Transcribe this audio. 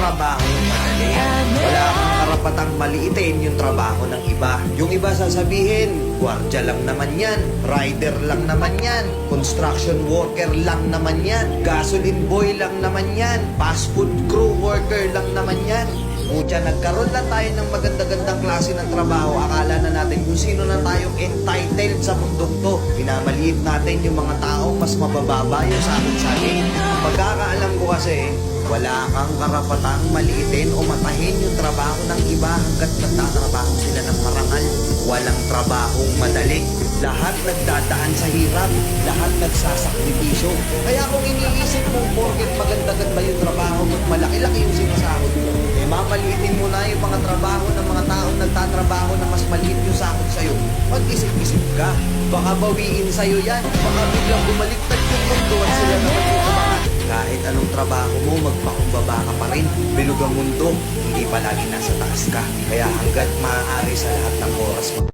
trabahong madali. Wala kang karapatang maliitin yung trabaho ng iba. Yung iba sasabihin, gwardiya lang naman yan, rider lang naman yan, construction worker lang naman yan, gasoline boy lang naman yan, fast food crew worker lang naman yan. Mutya, nagkaroon lang tayo ng maganda-gandang klase ng trabaho. Akala na natin kung sino na tayong entitled sa mundong to. Pinamaliit natin yung mga taong mas mabababa yung sa atin. Pagkakaalam ko kasi, wala kang karapatang maliitin o matahin yung trabaho ng iba hanggat nagtatrabaho sila ng marangal. Walang trabahong madali. Lahat nagdadaan sa hirap. Lahat nagsasakripisyo. Kaya kung iniisip mong porket maganda-ganda yung trabaho mo, malaki-laki yung sinasahod mo, eh mamaliitin mo na yung mga trabaho ng mga taong nagtatrabaho na mas maliit yung sahod sa'yo. Mag-isip-isip ka. Baka bawiin sa'yo yan. Baka biglang bumaliktad yung mundo at sila naman yung kumakas. Kahit anong trabaho mo, magpakumbaba ka pa rin. Bilog ang mundo, hindi palagi nasa taas ka. Kaya hanggat maaari sa lahat ng oras mo,